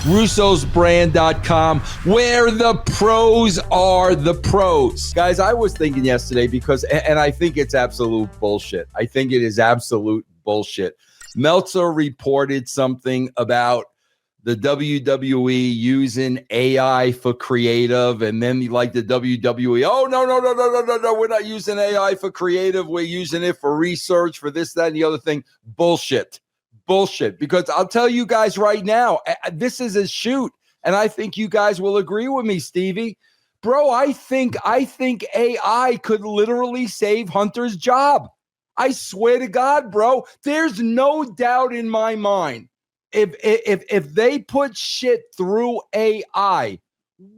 russosbrand.com, where the pros are the pros. Guys, I was thinking yesterday and I think it's absolute bullshit. I think it is absolute bullshit. Meltzer reported something about the WWE using AI for creative, and then like the WWE, oh, no, we're not using AI for creative. We're using it for research, for this, that, and the other thing. Bullshit. Because I'll tell you guys right now, this is a shoot, and I think you guys will agree with me, Stevie. Bro, I think AI could literally save Hunter's job. I swear to God, bro, there's no doubt in my mind. If they put shit through AI,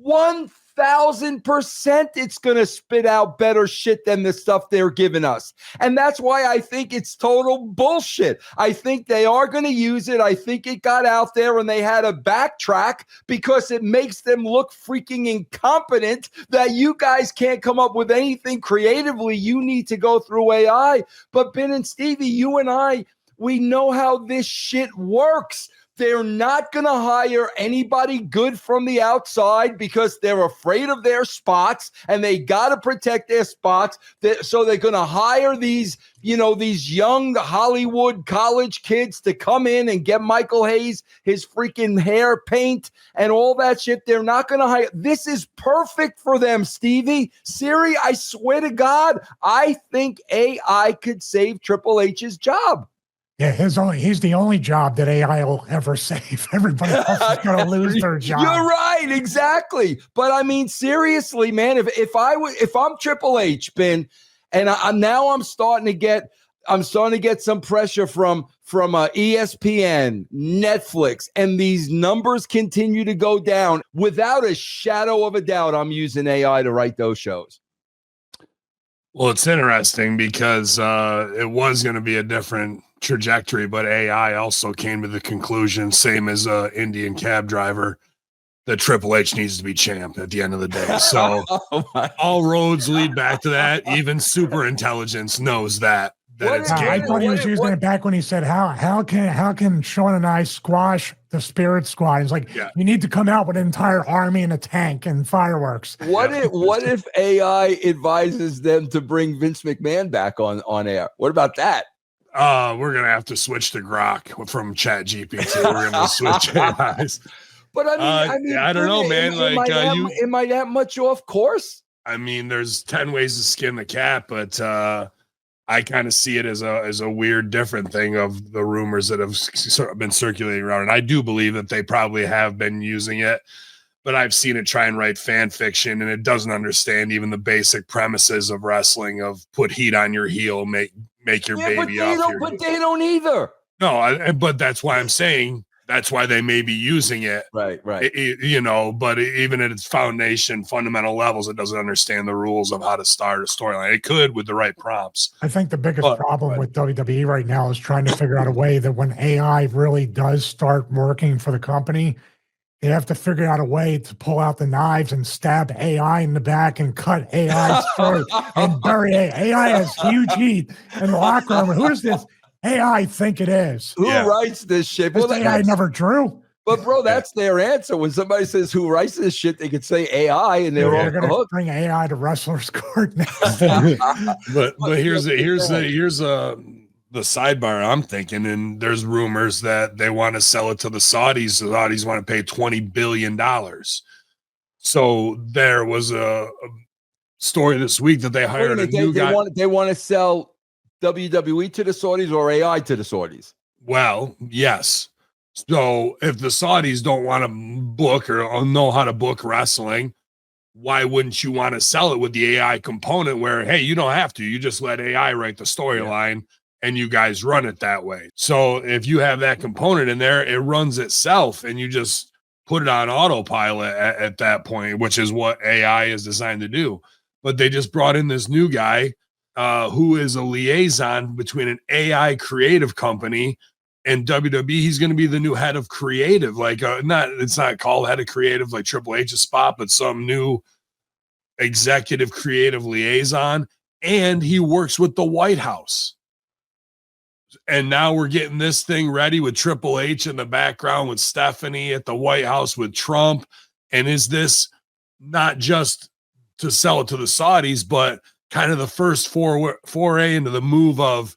1,000% it's going to spit out better shit than the stuff they're giving us. And that's why I think it's total bullshit. I think they are going to use it. I think it got out there and they had to backtrack because it makes them look freaking incompetent that you guys can't come up with anything creatively. You need to go through AI. But Ben and Stevie, you and I, we know how this shit works. They're not going to hire anybody good from the outside because they're afraid of their spots and they got to protect their spots. So they're going to hire these young Hollywood college kids to come in and get Michael Hayes his freaking hair paint and all that shit. They're not going to hire. This is perfect for them, Stevie. Siri, I swear to God, I think AI could save Triple H's job. Yeah, he's the only job that AI will ever save. Everybody else is going to lose their job. You're right, exactly. But I mean, seriously, man, if I'm Triple H, Ben, and I'm starting to get some pressure from ESPN, Netflix, and these numbers continue to go down. Without a shadow of a doubt, I'm using AI to write those shows. Well, it's interesting because it was going to be a different trajectory, but AI also came to the conclusion, same as a Indian cab driver, that Triple H needs to be champ at the end of the day. So all roads lead back to that. Even super intelligence knows that it's game. I thought he was using it back when he said, how can Sean and I squash the Spirit Squad? It's like, You need to come out with an entire army and a tank and fireworks. What if AI advises them to bring Vince McMahon back on air? What about that? We're gonna have to switch to Grok from ChatGPT. We're gonna switch AIs. But I mean, I don't know, man. Am I that much off course? I mean, there's 10 ways to skin the cat, but I kind of see it as a weird, different thing of the rumors that have been circulating around. And I do believe that they probably have been using it, but I've seen it try and write fan fiction, and it doesn't understand even the basic premises of wrestling of put heat on your heel, make your baby off your heel. But they don't either. No, but that's why I'm saying that's why they may be using it. Right. But even at its fundamental levels, it doesn't understand the rules of how to start a storyline. It could with the right prompts. I think the biggest problem with WWE right now is trying to figure out a way that when AI really does start working for the company, they have to figure out a way to pull out the knives and stab AI in the back and cut AI's throat and bury AI. AI has huge heat in the locker room. Who does this AI think it is? Who writes this shit? Well, AI never drew. But bro, that's their answer. When somebody says who writes this shit, they could say AI, and they're all going to bring AI to Wrestlers Court next. but here's the sidebar I'm thinking, and there's rumors that they want to sell it to the Saudis. The Saudis want to pay $20 billion. So there was a story this week that they hired a new guy. They want to sell WWE to the Saudis or AI to the Saudis? Well, yes. So if the Saudis don't want to book or know how to book wrestling, why wouldn't you want to sell it with the AI component where, hey, you don't have to. You just let AI write the storyline. And you guys run it that way. So if you have that component in there, it runs itself and you just put it on autopilot at that point, which is what AI is designed to do. But they just brought in this new guy who is a liaison between an AI creative company and WWE. He's going to be the new head of creative. It's not called head of creative like Triple H's spot, but some new executive creative liaison. And he works with the White House. And now we're getting this thing ready with Triple H in the background with Stephanie at the White House with Trump. And is this not just to sell it to the Saudis, but kind of the first foray into the move of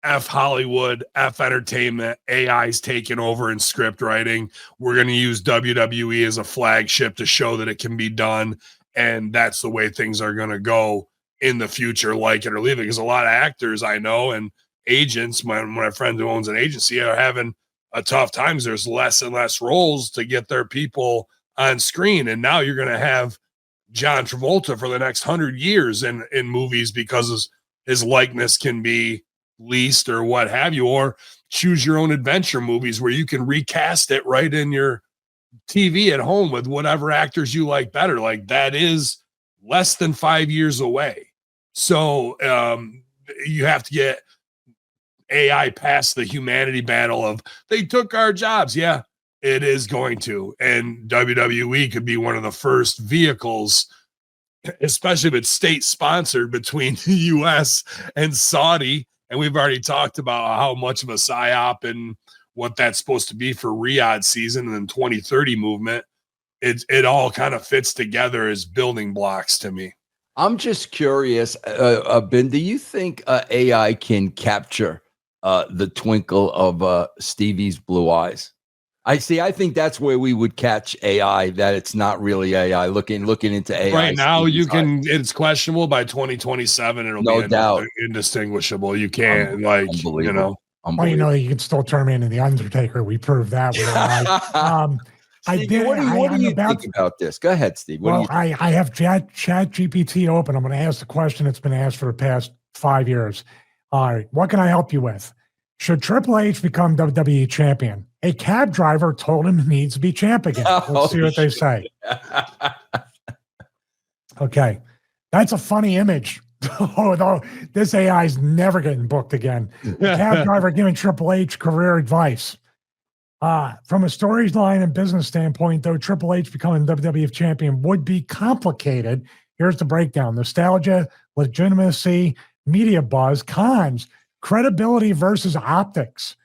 F Hollywood, F entertainment, AI's taking over in script writing. We're going to use WWE as a flagship to show that it can be done. And that's the way things are going to go in the future, like it or leave it. Because a lot of actors I know and agents, my friend who owns an agency, are having a tough time. There's less and less roles to get their people on screen. And now you're going to have John Travolta for the next 100 years in movies because his likeness can be leased or what have you, or choose your own adventure movies where you can recast it right in your TV at home with whatever actors you like better. Like that is less than 5 years away. So you have to get AI past the humanity battle of they took our jobs. Yeah, it is going to. And WWE could be one of the first vehicles, especially if it's state sponsored, between the US and Saudi. And we've already talked about how much of a psyop and what that's supposed to be for Riyadh season and then 2030 movement. It all kind of fits together as building blocks to me. I'm just curious, Ben, do you think AI can capture the twinkle of Stevie's blue eyes? I think that's where we would catch AI, that it's not really AI. Looking into AI right now, Stevie's you can. eyes. It's questionable. By 2027, it'll No be doubt indistinguishable. You can't you know. Well, you know, you can still turn me into the Undertaker. We proved that with AI. Steve, what do you think about this? Go ahead, Steve. I have Chat GPT open. I'm going to ask the question that's been asked for the past 5 years. All right, what can I help you with? Should Triple H become WWE champion? A cab driver told him he needs to be champ again. Let's see what they say. Okay, that's a funny image. Oh, this AI is never getting booked again. The cab driver giving Triple H career advice. From a storyline and business standpoint, though, Triple H becoming WWF champion would be complicated. Here's the breakdown: nostalgia, legitimacy, media buzz, cons, credibility versus optics,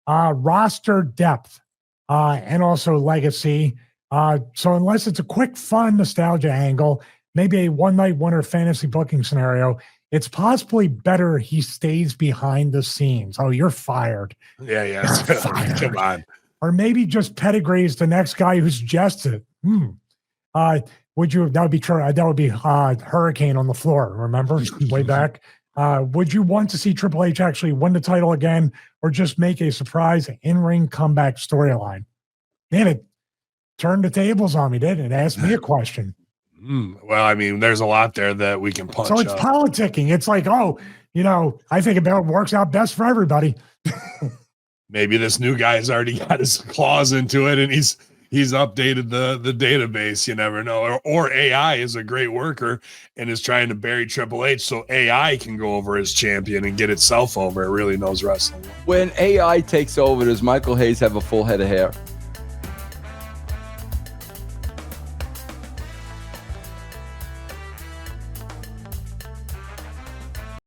roster depth, and also legacy. So unless it's a quick, fun nostalgia angle, maybe a one-night wonder fantasy booking scenario, it's possibly better he stays behind the scenes. Oh, you're fired. Yeah. Fired. Come on. Or maybe just pedigrees the next guy who suggests it. Would you? That would be true. That would be Hurricane on the floor. Remember way back. Would you want to see Triple H actually win the title again, or just make a surprise in-ring comeback storyline? Man, it turned the tables on me, didn't it? Asked me a question. Well, I mean, there's a lot there that we can punch. So it's politicking. It's like, I think it works out best for everybody. Maybe this new guy has already got his claws into it and he's updated the database. You never know. Or AI is a great worker and is trying to bury Triple H so AI can go over as champion and get itself over. It really knows wrestling. When AI takes over, does Michael Hayes have a full head of hair?